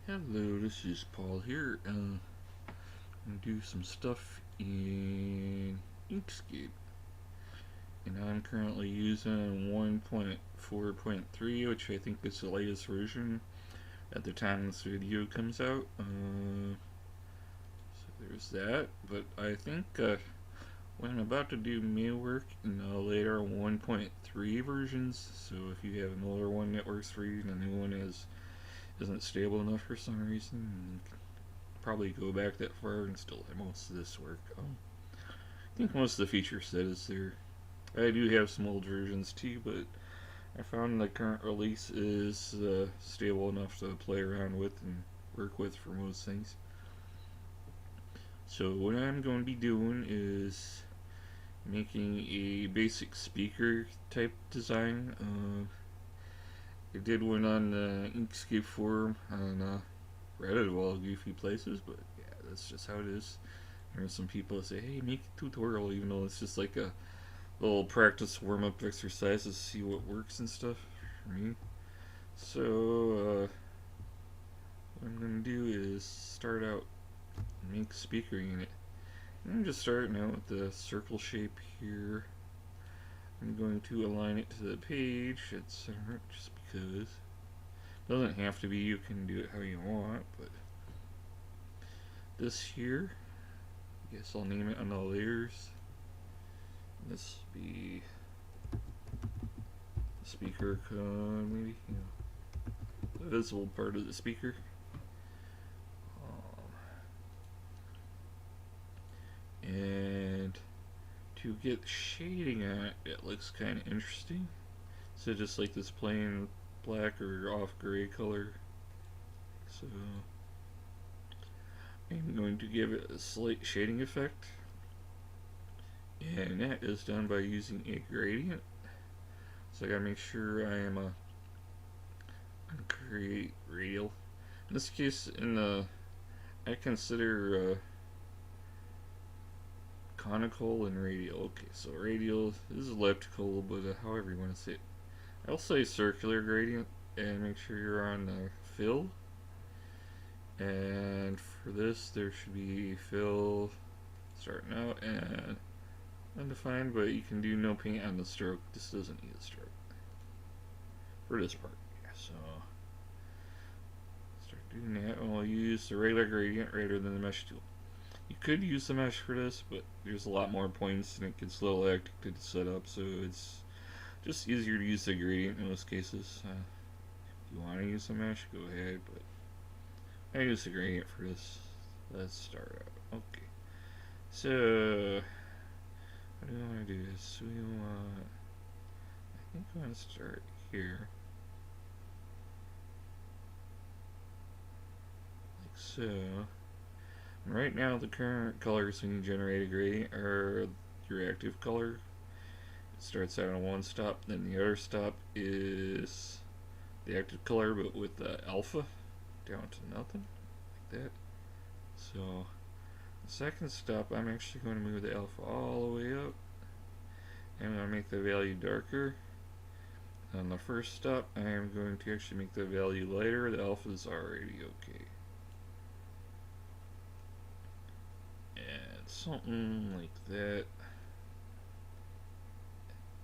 Hello, this is Paul here. I'm gonna do some stuff in Inkscape, and I'm currently using 1.4.3, which I think is the latest version at the time this video comes out. So there's that. But I think when I'm about to do mail work in the later 1.3 versions, so if you have an older one that works for you and a new one isn't stable enough for some reason, probably go back that far and still have most of this work. I think most of the feature set is there. I do have some old versions too, but I found the current release is stable enough to play around with and work with for most things. So what I'm going to be doing is making a basic speaker type design. I did one on the Inkscape forum on Reddit of all goofy places, but yeah, that's just how it is. There's some people that say, "Hey, make a tutorial," even though it's just like a little practice warm up exercise to see what works and stuff for me. So, what I'm gonna do is start out and make a speaker unit. I'm just starting out with the circle shape here. I'm going to align it to the page at center just because. It doesn't have to be, you can do it how you want, but this here, I guess I'll name it on the layers. This will be the speaker icon, maybe, the visible part of the speaker. And to get shading on it, it looks kind of interesting. So just like this plain black or off gray color. So I'm going to give it a slight shading effect, and that is done by using a gradient. So I gotta make sure I am on create radial. In this case, I consider conical and radial. Okay, so radial is elliptical, but however you want to say it. I'll say circular gradient, and make sure you're on fill. And for this, there should be fill starting out and undefined, but you can do no paint on the stroke. This doesn't need a stroke for this part. So start doing that, and we'll use the regular gradient rather than the mesh tool. You could use the mesh for this, but there's a lot more points and it gets a little hectic to set up, so it's just easier to use the gradient in most cases. If you want to use the mesh, go ahead, but I use the gradient for this. Let's start out. Okay. So, what do we want to do? So we want, I think we want to start here. Like so. Right now, the current colors when you generate a gradient are your active color. It starts out on one stop, then the other stop is the active color, but with the alpha down to nothing, like that. So, the second stop, I'm actually going to move the alpha all the way up. I'm going to make the value darker. On the first stop, I am going to actually make the value lighter. The alpha is already okay. And something like that.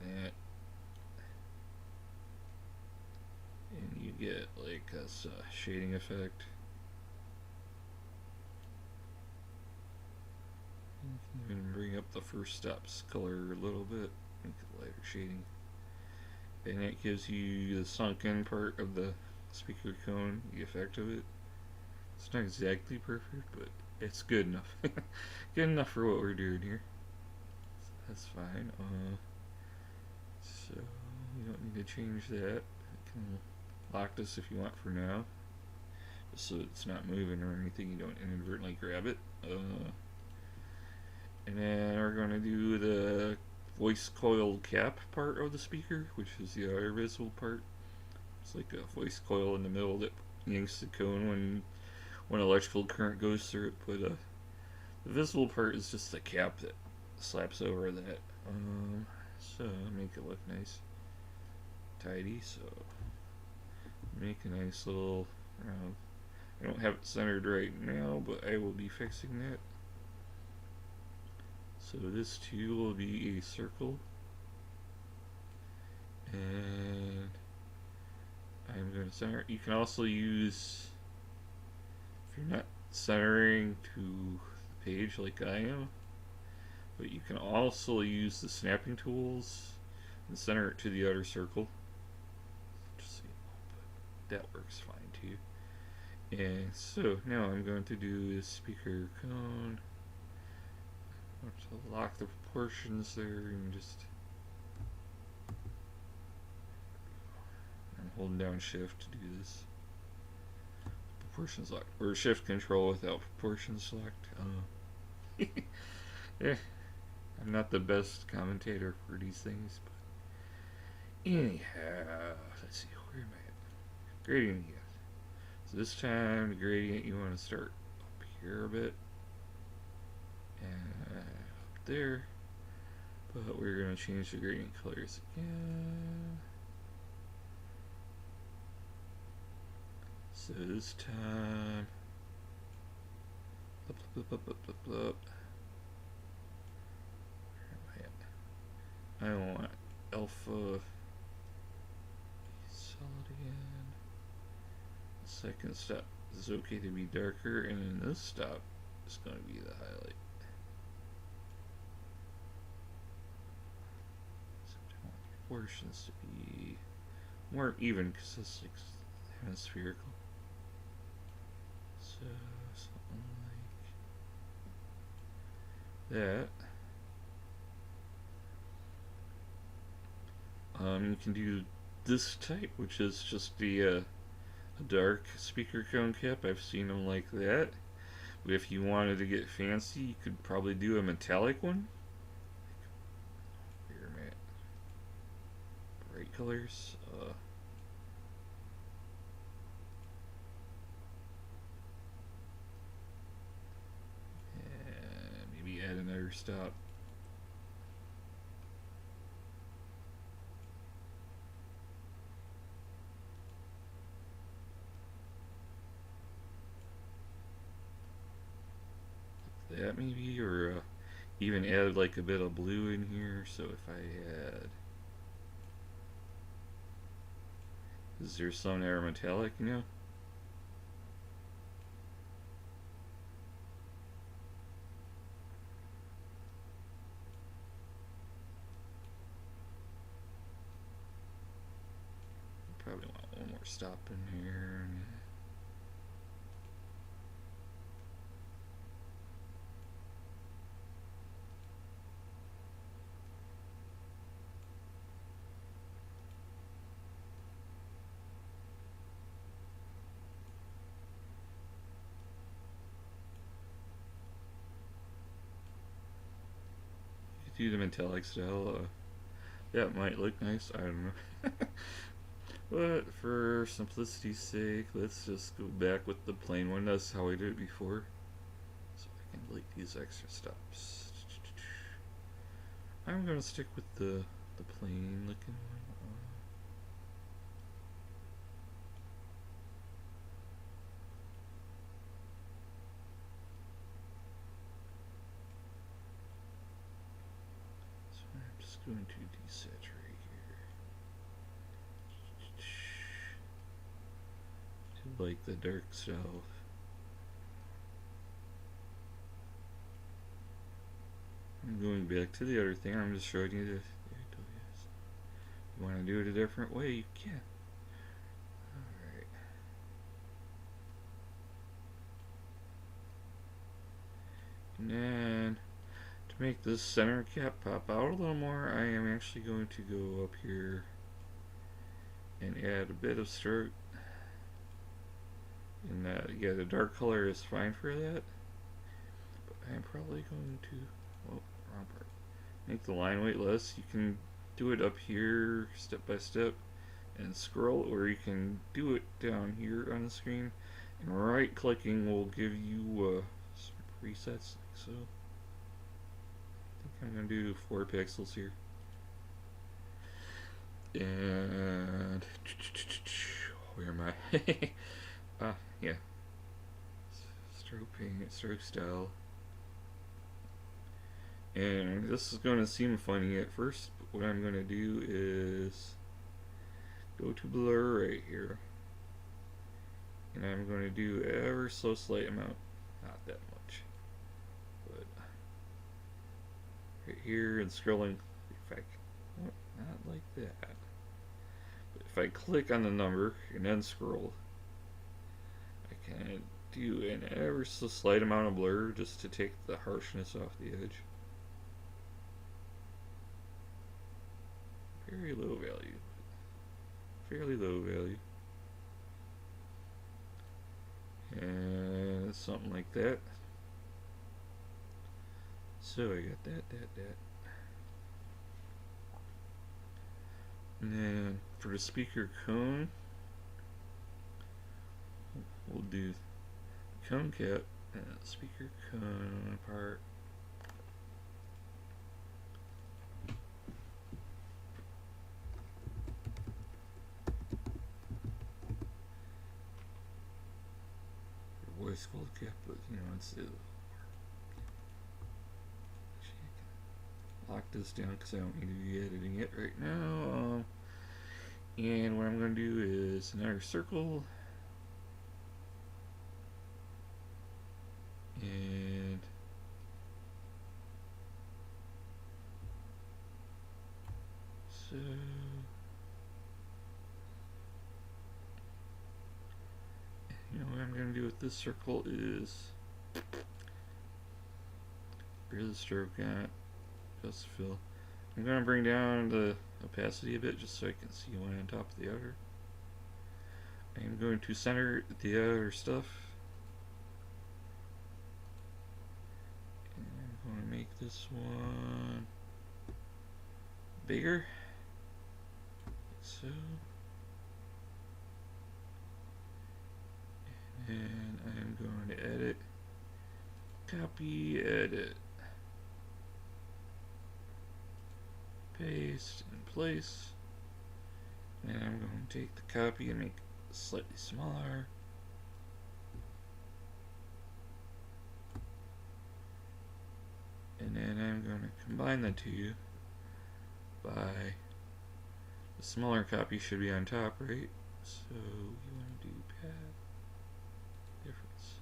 That. And you get like a shading effect. You can bring up the first stop's color a little bit, make it lighter shading. And it gives you the sunken part of the speaker cone, the effect of it. It's not exactly perfect, but it's good enough. Good enough for what we're doing here. So that's fine. So you don't need to change that. You can lock this if you want for now, just so it's not moving or anything. You don't inadvertently grab it. And then we're going to do the voice coil cap part of the speaker, which is the other visible part. It's like a voice coil in the middle that yanks the cone when electrical current goes through it. But the visible part is just the cap that slaps over that. So make it look nice, tidy. So make a nice little round I don't have it centered right now, but I will be fixing that. So this too will be a circle. And I'm going to center. You can also use, if you're not centering to the page like I am, but you can also use the snapping tools and center it to the outer circle. Just so you know, but that works fine too. And so now I'm going to do this speaker cone. I'm going to lock the proportions there and just. I'm holding down shift to do this. Proportions locked. Or shift control without proportions select. Yeah, I'm not the best commentator for these things, but anyhow, let's see, where am I at? Gradient again. So this time the gradient you want to start up here a bit and up there, but we're going to change the gradient colors again. So this time, where am I at? I want alpha solid again. The second step is okay to be darker, and then this step is going to be the highlight. So I want the proportions to be more even because it's like hemispherical. So something like that. You can do this type, which is just a dark speaker cone cap. I've seen them like that. But if you wanted to get fancy, you could probably do a metallic one. Here, man. Bright colors. And maybe add another stop. That maybe, or even add like a bit of blue in here. So if I had, is there some that are metallic, you know? Probably want one more stop in here. Do the metallic style. That might look nice. I don't know. But for simplicity's sake, let's just go back with the plain one. That's how I did it before. So I can delete these extra stops. I'm gonna stick with the plain looking one. So I'm just going to desaturate here. To like the dark style. I'm going back to the other thing. I'm just showing you this. If you want to do it a different way, you can. Alright. And then, to make this center cap pop out a little more, I am actually going to go up here and add a bit of stroke. And yeah, the dark color is fine for that. But I'm probably going to, oh, wrong part. Make the line weight less. You can do it up here step by step and scroll, or you can do it down here on the screen, and right clicking will give you some presets like so. I think I'm going to do 4 pixels here. And where am I? Yeah. Stroke paint, stroke style. And this is going to seem funny at first, but what I'm going to do is go to blur right here. And I'm going to do ever so slight amount, not that much, but right here and scrolling, if I, not like that, but if I click on the number and then scroll, I can do an ever so slight amount of blur just to take the harshness off the edge. Very low value, fairly low value. And something like that. So I got that. And then for the speaker cone, we'll do cone cap and speaker cone part. Voice gold cap, but you know, it's lock this down because I don't need to be editing it right now. And what I'm going to do is another circle, and so you know what I'm going to do with this circle is rear the stroke on it, just fill. I'm going to bring down the opacity a bit just so I can see one on top of the other. I'm going to center the other stuff. And I'm going to make this one bigger, like so. And I'm going to edit, copy, edit, paste, and place. And I'm going to take the copy and make it slightly smaller. And then I'm going to combine the two by the smaller copy should be on top, right? So you want to do path difference.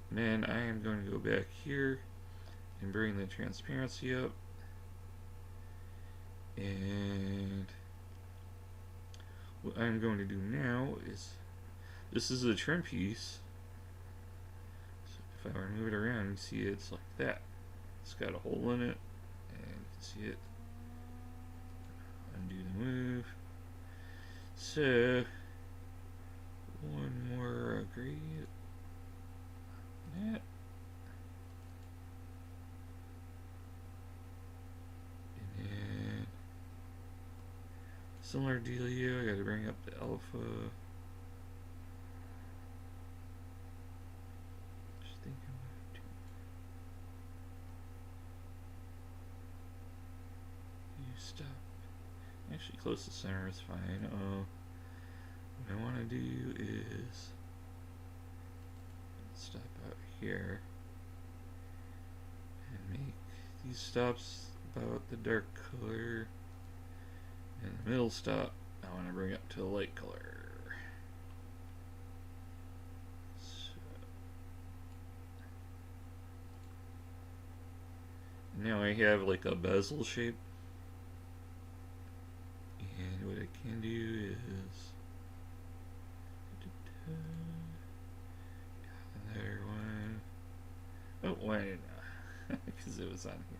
And then I am going to go back here and bring the transparency up. And what I'm going to do now is, this is a trim piece. So if I were to move it around, you see it's like that. It's got a hole in it, and you can see it. Undo the move. So one more gradient. That. And then similar dealio. I got to bring up the alpha. Just thinking about it. You stop. Actually, close to center is fine. What I want to do is stop out here and make these stops about the dark color, and the middle stop I want to bring up to a light color. So now I have like a bezel shape, and what I can do is another one. Oh, why didn't I? Because it was on here.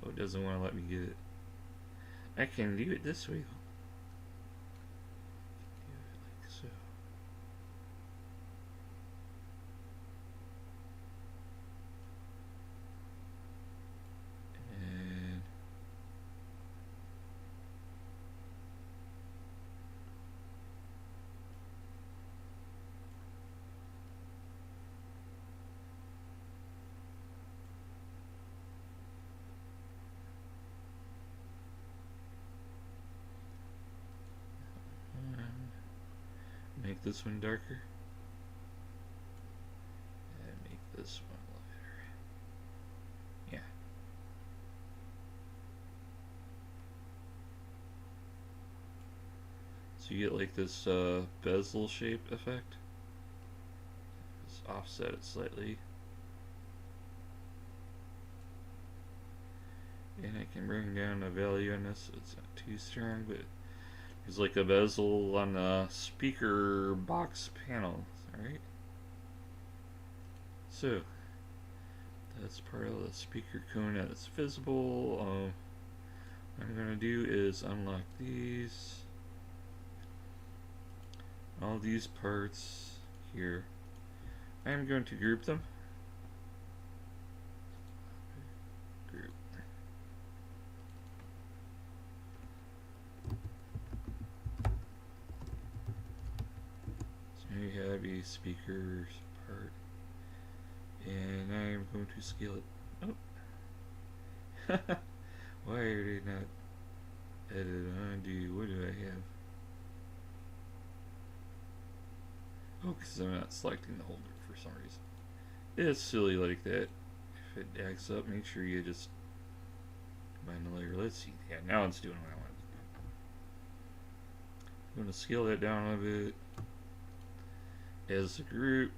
Oh, it doesn't want to let me get it. I can do it this way though. Do it like so. And make this one darker. So you get like this bezel shape effect. Just offset it slightly. And I can bring down the value on this so it's not too strong, but there's like a bezel on the speaker box panel. Alright. So that's part of the speaker cone that's visible. What I'm going to do is unlock these. All these parts here. I'm going to group them. Group. So now you have a speaker's part. And I'm going to scale it. Oh. Why are they not edited undo? What do I have? Oh, because I'm not selecting the holder for some reason. It's silly like that. If it acts up, make sure you just combine the layer. Let's see. Yeah, now it's doing what I want. I'm going to scale that down a bit as a group.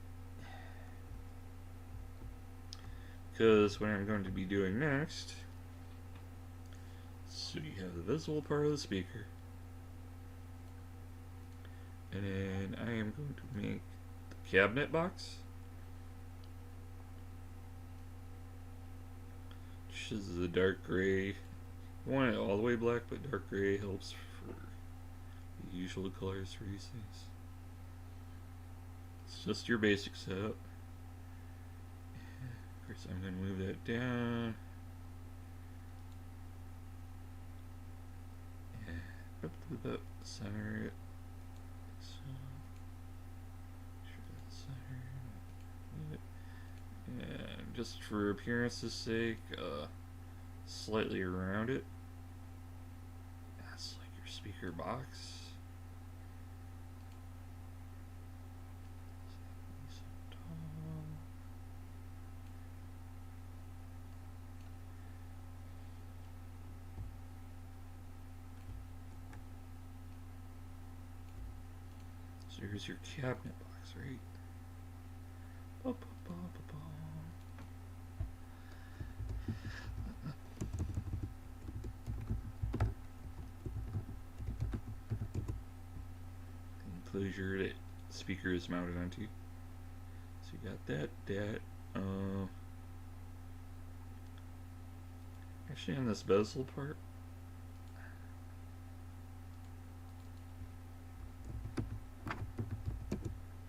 Because what I'm going to be doing next, so you have the visible part of the speaker, and then I am going to make the cabinet box, which is the dark gray. You want it all the way black, but dark gray helps for the usual colors for these things. It's just your basic setup. Of course, I'm going to move that down. And up, center it. So, center it. And just for appearance's sake, slightly around it. That's like your speaker box. So here's your cabinet box, right? Ba, ba, ba, ba, ba. Enclosure that speaker is mounted onto. So you got that. Actually, on this bezel part,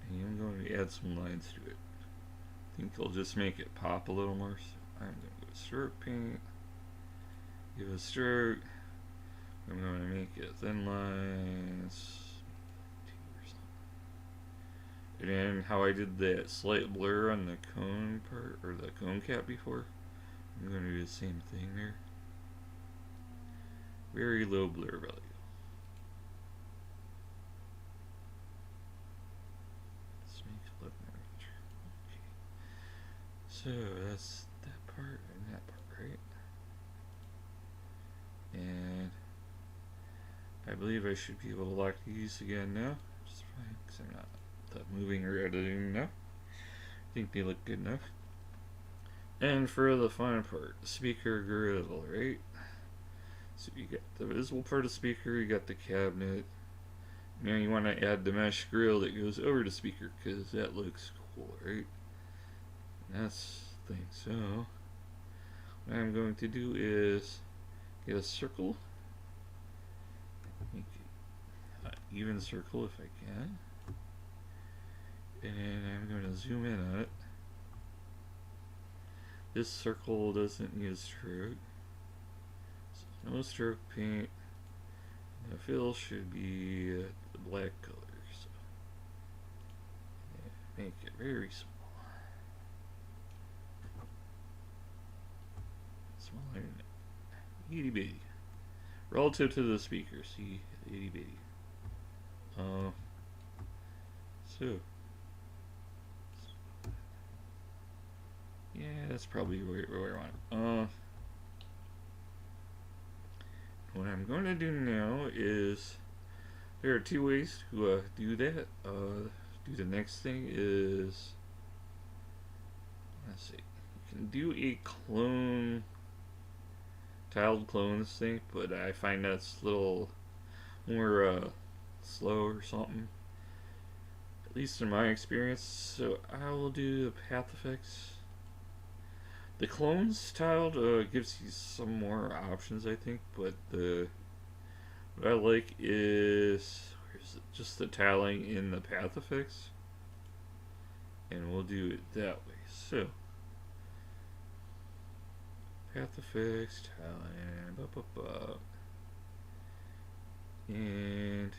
I'm going to add some lines to it. I think I'll just make it pop a little more. So I'm going to go stroke paint, give a stroke. I'm going to make it thin lines, and then how I did that slight blur on the cone part, or the cone cap before, I'm going to do the same thing there. Very low blur value. So that's that part and that part, right? And I believe I should be able to lock these again now, just fine, because I'm not moving or editing now. I think they look good enough. And for the fun part, the speaker grill, right? So you got the visible part of the speaker, you got the cabinet. Now you want to add the mesh grill that goes over the speaker, because that looks cool, right? That's the thing. So what I'm going to do is get a circle, make it an even circle if I can, and I'm going to zoom in on it. This circle doesn't need a stroke, so no stroke paint. The fill should be the black color, so yeah, make it very small. Smaller than that. Itty bitty. Relative to the speaker, see, itty bitty. So yeah, that's probably where I want it. What I'm going to do now is There are two ways to do that. Do the next thing is, let's see, you can do a clone, tiled clones thing, but I find that's a little more slow or something, at least in my experience. So I will do the path effects. The clones tiled gives you some more options, I think, but what I like is, where's it? Just the tiling in the path effects, and we'll do it that way. So path effects, tiling, and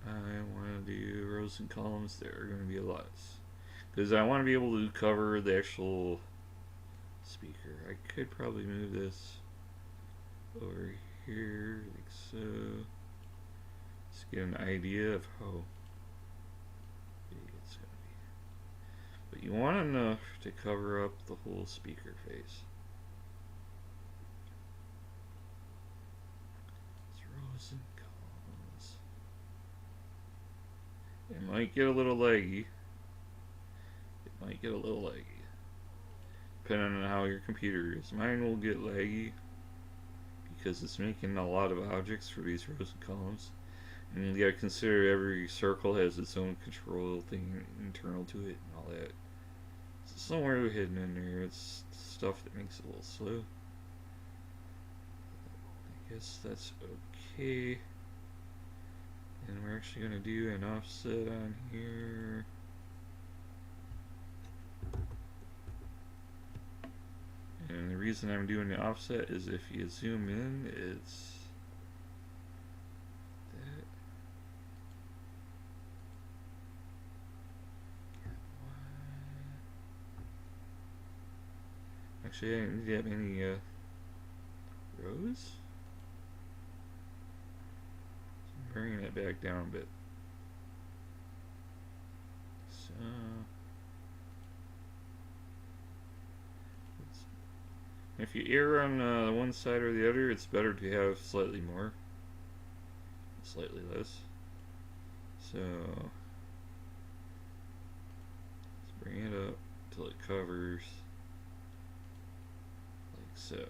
I want to do rows and columns that are going to be a lot, because I want to be able to cover the actual speaker. I could probably move this over here like so. Just get an idea of how big it's going to be. But you want enough to cover up the whole speaker face. It's rows and columns. It might get a little laggy. Depending on how your computer is. Mine will get laggy because it's making a lot of objects for these rows and columns. And you gotta consider every circle has its own control thing internal to it and all that. So somewhere hidden in there, it's stuff that makes it a little slow. I guess that's okay. And we're actually gonna do an offset on here. And the reason I'm doing the offset is if you zoom in, it's that. Actually, I didn't get any rows. So I'm bringing it back down a bit. So if you err on one side or the other, it's better to have slightly more, slightly less. So let's bring it up till it covers like so.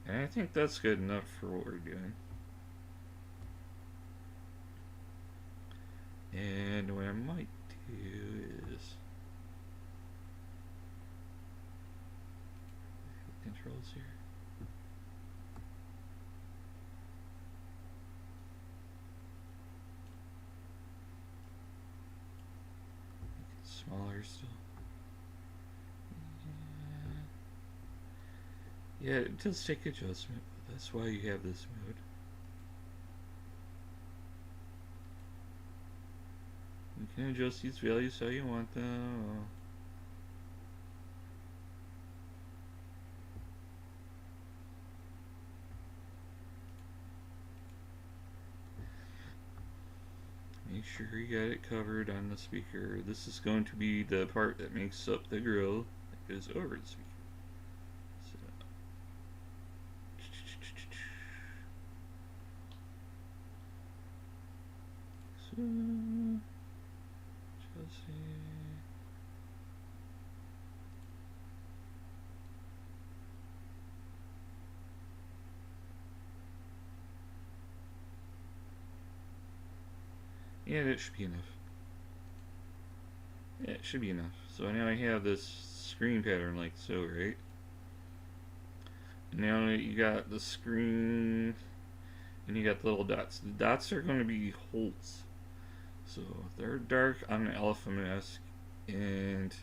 And I think that's good enough for what we're doing. And what I might do is controls here. Make it smaller still. Yeah, it does take adjustment, but that's why you have this mode. You can adjust these values how you want them. Make sure you got it covered on the speaker. This is going to be the part that makes up the grill that goes over the speaker. So Chelsea. Yeah, that should be enough. Yeah, it should be enough. So now I have this screen pattern like so, right? Now you got the screen and you got the little dots. The dots are going to be holes. So they're dark on the alpha mask, and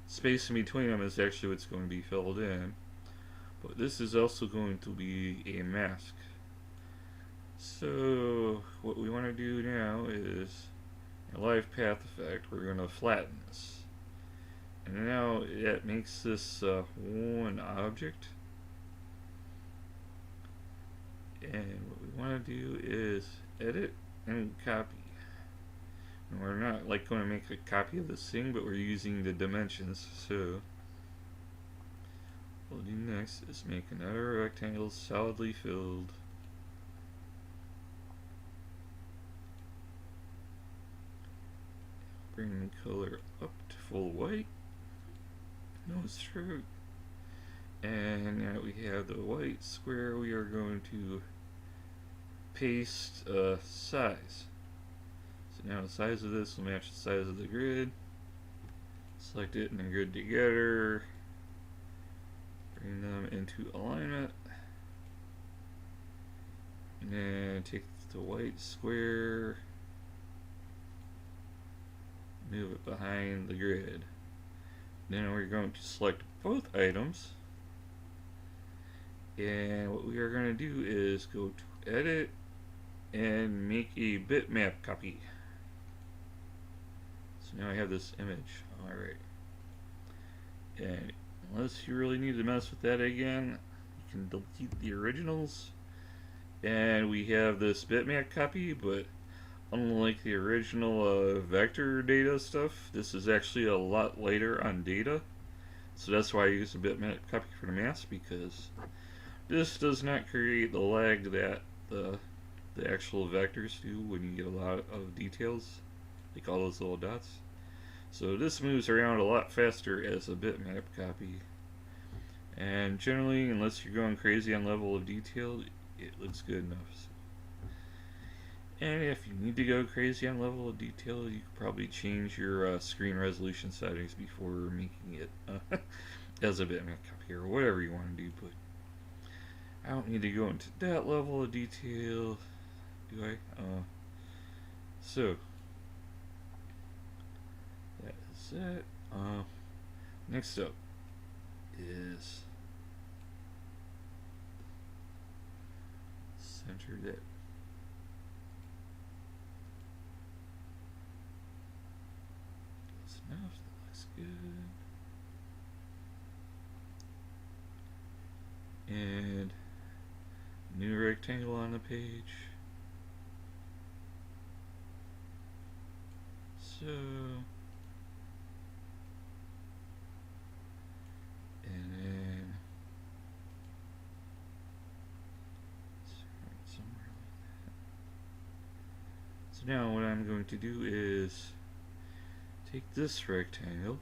space in between them is actually what's going to be filled in. But this is also going to be a mask. So what we want to do now is a live path effect. We're going to flatten this. And now it makes this one object. And what we want to do is edit and copy. And we're not like going to make a copy of this thing, but we're using the dimensions. So what we'll do next is make another rectangle solidly filled. bring the color up to full white. No stroke. And now we have the white square. We are going to paste size. So now the size of this will match the size of the grid. Select it and the grid together. Bring them into alignment. And then take the white square, move it behind the grid. Then we're going to select both items. And what we are going to do is go to edit and make a bitmap copy. So now I have this image. Alright. And unless you really need to mess with that again, you can delete the originals. And we have this bitmap copy, but unlike the original vector data stuff, this is actually a lot later on data. So that's why I use a bitmap copy for the mask, because this does not create the lag that the actual vectors do when you get a lot of details, like all those little dots. So this moves around a lot faster as a bitmap copy. And generally, unless you're going crazy on level of detail, it looks good enough. And if you need to go crazy on level of detail, you could probably change your screen resolution settings before making it as a bitmap copy or whatever you want to do. But I don't need to go into that level of detail, do I? So that is it. Next up is center that. That's enough. That looks good. And new rectangle on the page. So, and then somewhere like that. So now what I'm going to do is take this rectangle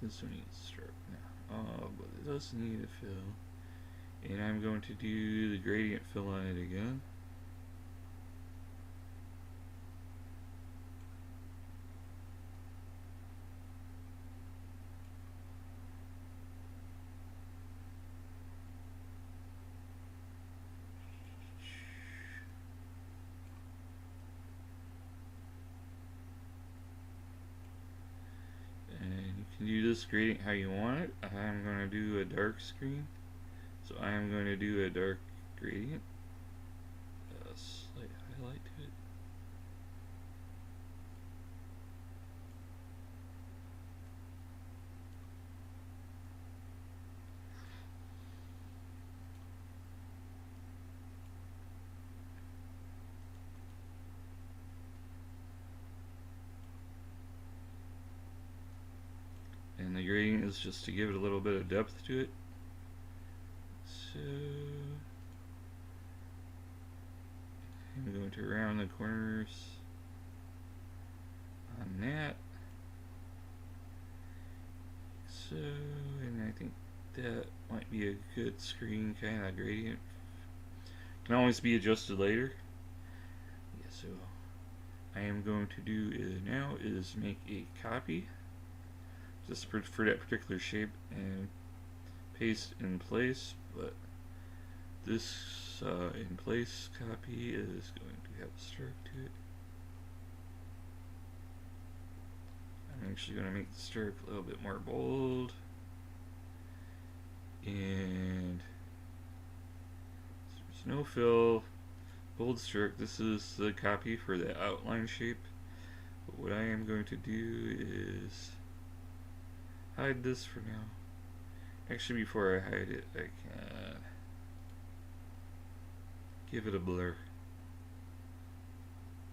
this one needs stroke now. But it does need a fill. And I'm going to do the gradient fill on it again. And you can do this gradient how you want it. I'm going to do a dark screen. So I am going to do a dark gradient, a slight highlight to it. And the gradient is just to give it a little bit of depth to it. So I'm going to round the corners on that. So, and I think that might be a good screen kind of gradient. Can always be adjusted later. Yeah, so I am going to do now is make a copy just for that particular shape and paste in place, but this in place copy is going to have a stroke to it. I'm actually going to make the stroke a little bit more bold, and there's no fill, bold stroke. This is the copy for the outline shape, but what I am going to do is hide this for now. Actually, before I hide it, I can give it a blur. You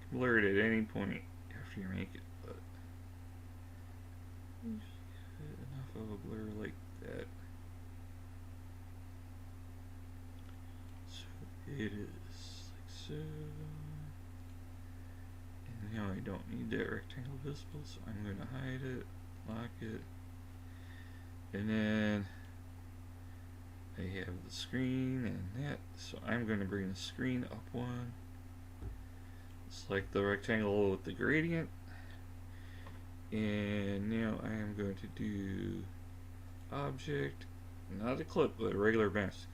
can blur it at any point after you make it, but enough of a blur like that. it is like so. And now I don't need that rectangle visible, so I'm going to hide it, lock it, and then I have the screen and that, so I'm going to bring the screen up one. Select the rectangle with the gradient, and now I am going to do object, not a clip, but a regular mask.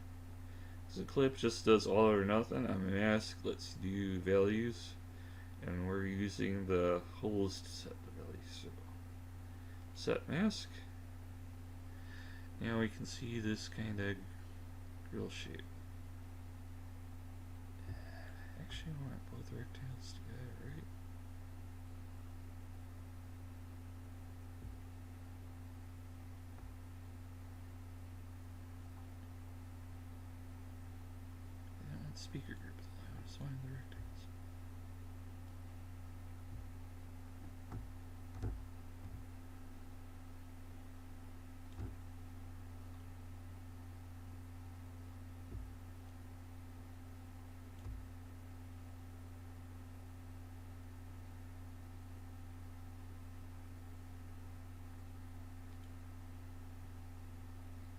So the clip just does all or nothing. On a mask, let's do values, and we're using the holes to set the values. So set mask. Now we can see this kind of grill shape. Actually, I want both rectangles together, right? And I want speaker group. I just wanted the rectangles.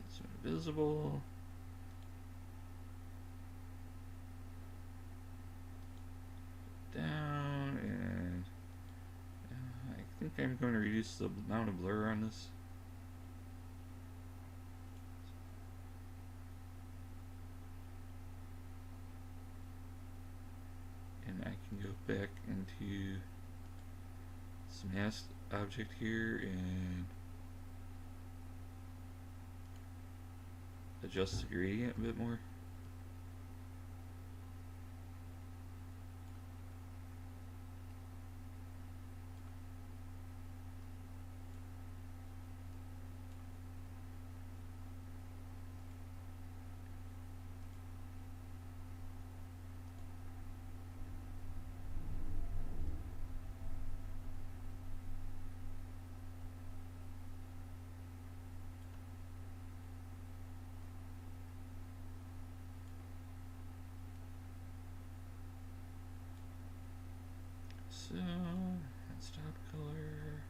This one visible. Down, and I think I'm going to reduce the amount of blur on this. And I can go back into this mask object here and adjust the gradient a bit more. So, that's top color.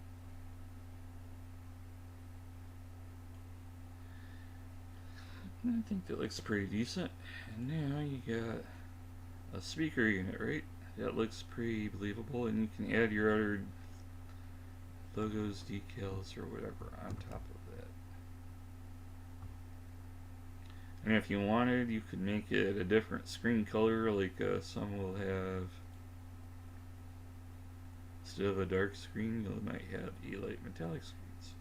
I think that looks pretty decent. And now you got a speaker unit, right? That looks pretty believable, and you can add your other logos, decals, or whatever on top of that. And if you wanted, you could make it a different screen color, like some will have, instead of a dark screen, you might have a light metallic screens.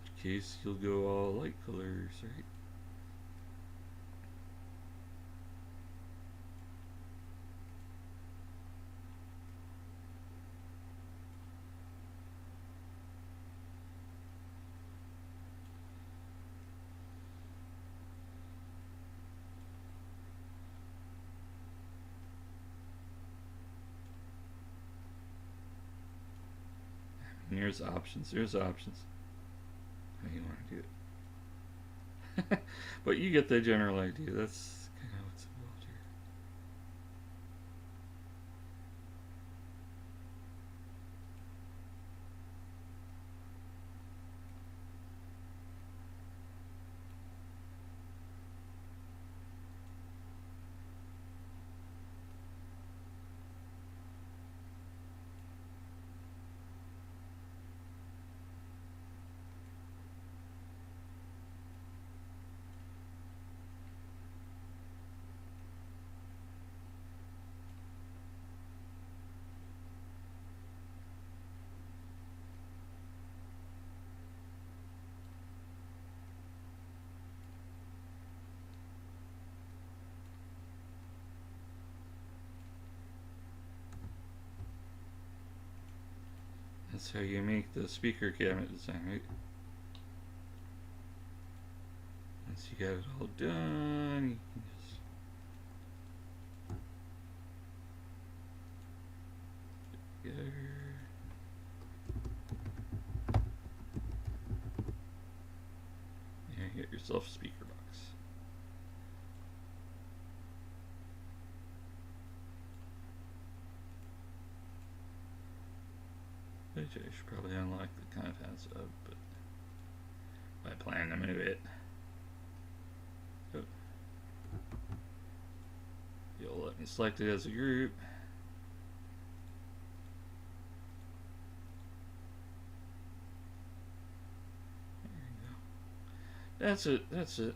In which case, you'll go all light colors, right? And there's options. There's options. How you want to do it. But you get the general idea. That's kind of what's involved here. That's how you make the speaker cabinet design, right? Once you got it all done, you can just put it together. And get yourself a speaker box. that's up, but I plan to move it. Oh. You'll let me select it as a group. That's it. That's it.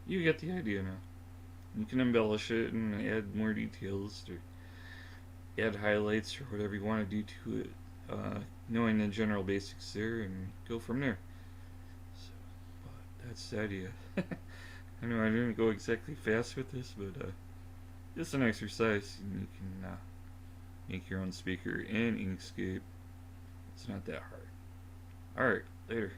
You get the idea now. You can embellish it and add more details or add highlights or whatever you want to do to it, knowing the general basics there, and go from there. So, but that's the idea. I know I didn't go exactly fast with this, but it's an exercise, and you can make your own speaker in Inkscape. It's not that hard. Alright, later.